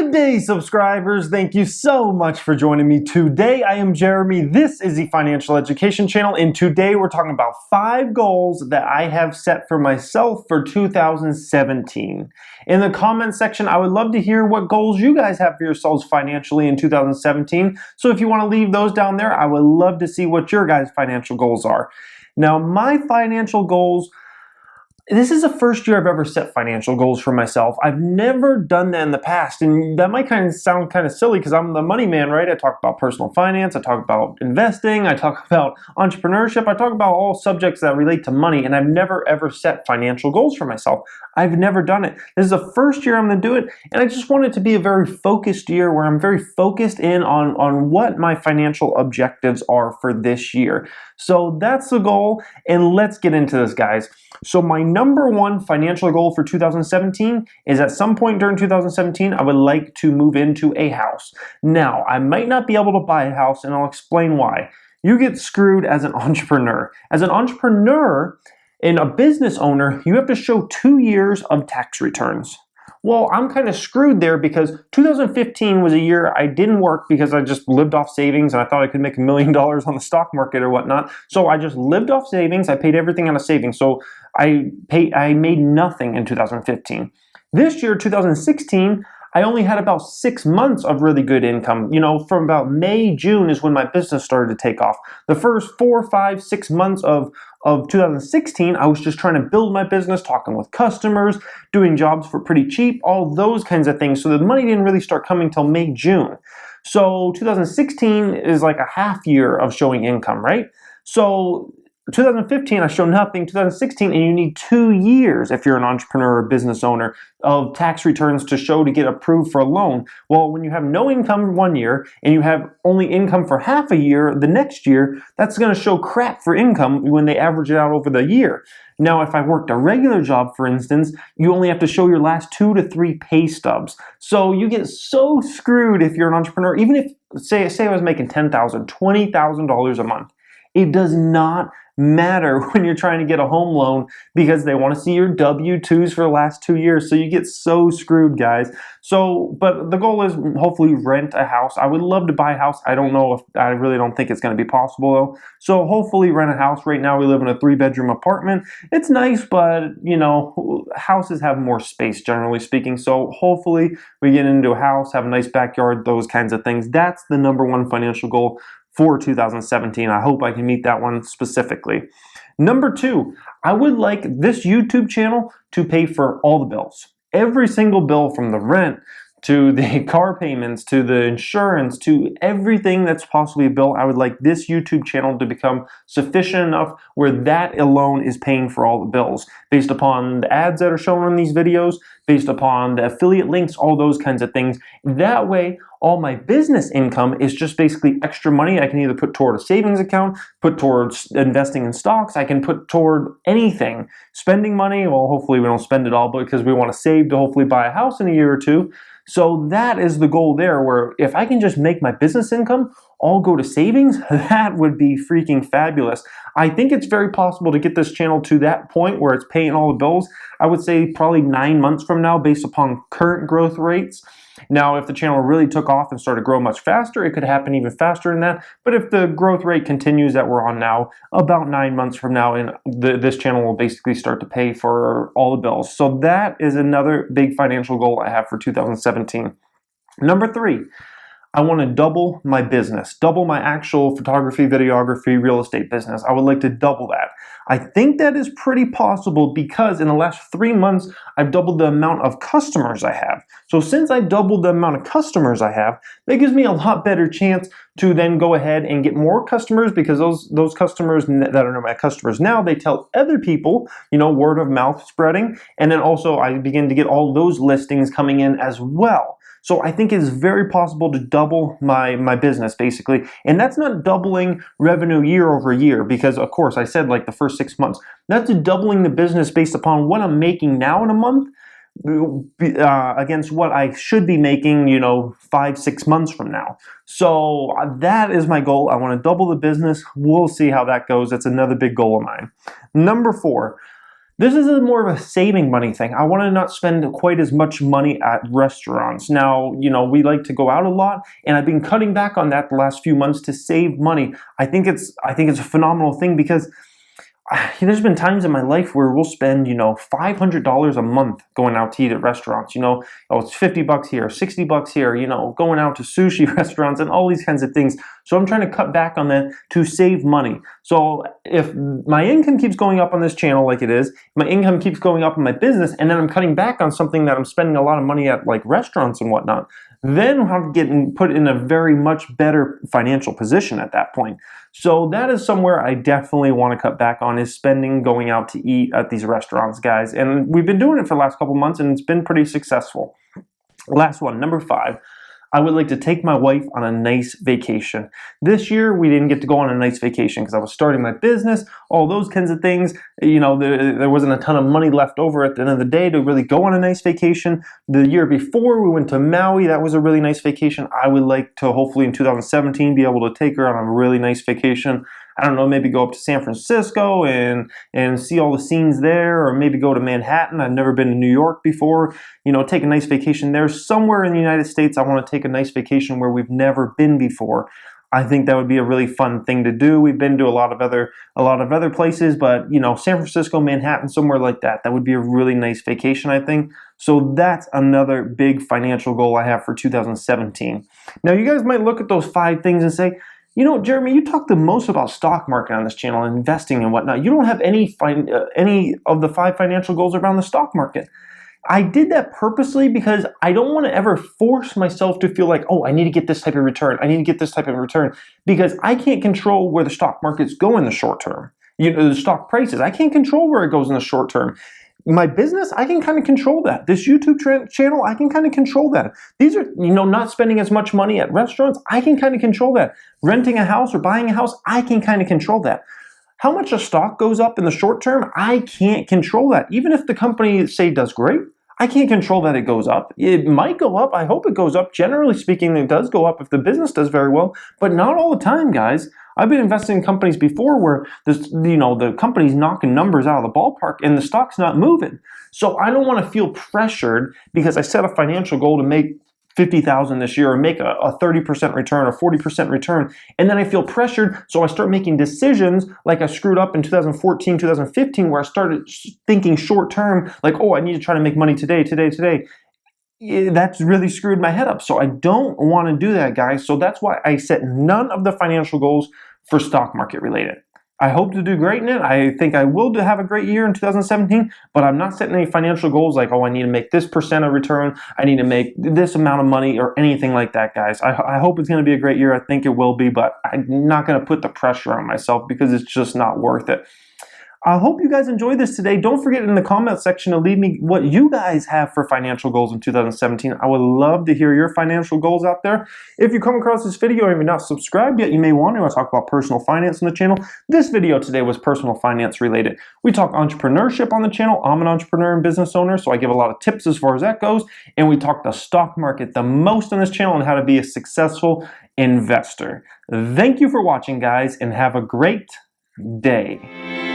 Good day, subscribers. Thank you so much for joining me today. I am Jeremy. This is the Financial Education Channel, and today we're talking about 5 goals that I have set for myself for 2017. In the comment section, I would love to hear what goals you guys have for yourselves financially in 2017. So if you want to leave those down there, I would love to see what your guys' financial goals are. Now, my financial goals, this is the first year I've ever set financial goals for myself. I've never done that in the past, and that might sound kind of silly because I'm the money man, right? I talk about personal finance, I talk about investing, I talk about entrepreneurship, I talk about all subjects that relate to money, and I've never ever set financial goals for myself. I've never done it. This is the first year I'm going to do it, and I just want it to be a very focused year where I'm very focused in on what my financial objectives are for this year. So that's the goal, and let's get into this, guys. So my number one financial goal for 2017 is at some point during 2017, I would like to move into a house. Now, I might not be able to buy a house, and I'll explain why. You get screwed as an entrepreneur. As an entrepreneur and a business owner, you have to show 2 years of tax returns. Well, I'm kind of screwed there because 2015 was a year I didn't work because I just lived off savings and I thought I could make $1 million on the stock market or whatnot. So I just lived off savings. I paid everything out of savings. So I made nothing in 2015. This year, 2016, I only had about 6 months of really good income. You know, from about May, June is when my business started to take off. The first 4, 5, 6 months of 2016, I was just trying to build my business, talking with customers, doing jobs for pretty cheap, all those kinds of things. So the money didn't really start coming till May, June. So 2016 is like a half year of showing income, right? So 2015, I showed nothing. 2016, and you need 2 years if you're an entrepreneur or business owner of tax returns to show to get approved for a loan. Well, when you have no income 1 year and you have only income for half a year the next year, that's going to show crap for income when they average it out over the year. Now, if I worked a regular job, for instance, you only have to show your last 2 to 3 pay stubs. So you get so screwed if you're an entrepreneur. Even if, say I was making $10,000, $20,000 a month. It does not matter when you're trying to get a home loan because they want to see your W-2s for the last 2 years. So you get so screwed, guys. So, but the goal is hopefully rent a house. I would love to buy a house. I really don't think it's going to be possible though. So hopefully rent a house. Right now we live in a 3-bedroom apartment. It's nice, but you know, houses have more space generally speaking. So hopefully we get into a house, have a nice backyard, those kinds of things. That's the number one financial goal for 2017. I hope I can meet that one specifically. Number 2, I would like this YouTube channel to pay for all the bills. Every single bill, from the rent to the car payments to the insurance to everything that's possibly a bill. I would like this YouTube channel to become sufficient enough where that alone is paying for all the bills based upon the ads that are shown on these videos, based upon the affiliate links, all those kinds of things. That way, all my business income is just basically extra money I can either put toward a savings account, put towards investing in stocks, I can put toward anything. Spending money, well, hopefully we don't spend it all because we want to save to hopefully buy a house in a year or 2. So that is the goal there, where if I can just make my business income all go to savings, that would be freaking fabulous. I think it's very possible to get this channel to that point where it's paying all the bills. I would say probably 9 months from now based upon current growth rates. Now, if the channel really took off and started to grow much faster, it could happen even faster than that. But if the growth rate continues that we're on now, about 9 months from now, and this channel will basically start to pay for all the bills. So that is another big financial goal I have for 2017. Number 3, I want to double my business, double my actual photography, videography, real estate business. I would like to double that. I think that is pretty possible because in the last 3 months, I've doubled the amount of customers I have. So since I doubled the amount of customers I have, that gives me a lot better chance to then go ahead and get more customers, because those customers that are my customers now, they tell other people, you know, word of mouth spreading. And then also I begin to get all those listings coming in as well. So I think it's very possible to double my business basically. And that's not doubling revenue year over year, because of course I said like the first 6 months. That's doubling the business based upon what I'm making now in a month against what I should be making, you know, 5, 6 months from now. So that is my goal. I want to double the business. We'll see how that goes. That's another big goal of mine. Number 4. This is more of a saving money thing. I want to not spend quite as much money at restaurants. Now, we like to go out a lot, and I've been cutting back on that the last few months to save money. I think it's a phenomenal thing because there's been times in my life where we'll spend, $500 a month going out to eat at restaurants. It's $50 here, $60 here, going out to sushi restaurants and all these kinds of things. So I'm trying to cut back on that to save money. So if my income keeps going up on this channel like it is, my income keeps going up in my business, and then I'm cutting back on something that I'm spending a lot of money at, like restaurants and whatnot, then I'm getting put in a very much better financial position at that point. So that is somewhere I definitely want to cut back on, is spending going out to eat at these restaurants, guys. And we've been doing it for the last couple months, and it's been pretty successful. Last one, number 5. I would like to take my wife on a nice vacation. This year, we didn't get to go on a nice vacation because I was starting my business, all those kinds of things. There wasn't a ton of money left over at the end of the day to really go on a nice vacation. The year before, we went to Maui. That was a really nice vacation. I would like to, hopefully in 2017, be able to take her on a really nice vacation. I don't know, maybe go up to San Francisco and see all the scenes there, or maybe go to Manhattan. I've never been to New York before. Take a nice vacation there. Somewhere in the United States, I want to take a nice vacation where we've never been before. I think that would be a really fun thing to do. We've been to a lot of other places, but San Francisco, Manhattan, somewhere like that. That would be a really nice vacation, I think. So that's another big financial goal I have for 2017. Now, you guys might look at those 5 things and say, Jeremy, you talk the most about stock market on this channel, investing and whatnot. You don't have any of the 5 financial goals around the stock market. I did that purposely because I don't want to ever force myself to feel like, oh, I need to get this type of return. I need to get this type of return, because I can't control where the stock markets go in the short term. The stock prices, I can't control where it goes in the short term. My business, I can kind of control that. This YouTube channel, I can kind of control that. These are, not spending as much money at restaurants, I can kind of control that. Renting a house or buying a house, I can kind of control that. How much a stock goes up in the short term, I can't control that. Even if the company, say, does great, I can't control that it goes up. It might go up. I hope it goes up. Generally speaking, it does go up if the business does very well, but not all the time, guys. I've been investing in companies before where the company's knocking numbers out of the ballpark and the stock's not moving. So I don't want to feel pressured because I set a financial goal to make $50,000 this year, or make a 30% return or 40% return, and then I feel pressured, so I start making decisions like I screwed up in 2014, 2015, where I started thinking short term, like, oh, I need to try to make money today. That's really screwed my head up. So I don't want to do that, guys. So that's why I set none of the financial goals for stock market related. I hope to do great in it. I think I will have a great year in 2017, but I'm not setting any financial goals like, oh, I need to make this percent of return, I need to make this amount of money, or anything like that, guys. I hope it's going to be a great year. I think it will be, but I'm not going to put the pressure on myself because it's just not worth it. I hope you guys enjoyed this today. Don't forget in the comment section to leave me what you guys have for financial goals in 2017. I would love to hear your financial goals out there. If you come across this video and you're not subscribed yet, you may want to. I talk about personal finance on the channel. This video today was personal finance related. We talk entrepreneurship on the channel. I'm an entrepreneur and business owner, so I give a lot of tips as far as that goes. And we talk the stock market the most on this channel and how to be a successful investor. Thank you for watching, guys, and have a great day.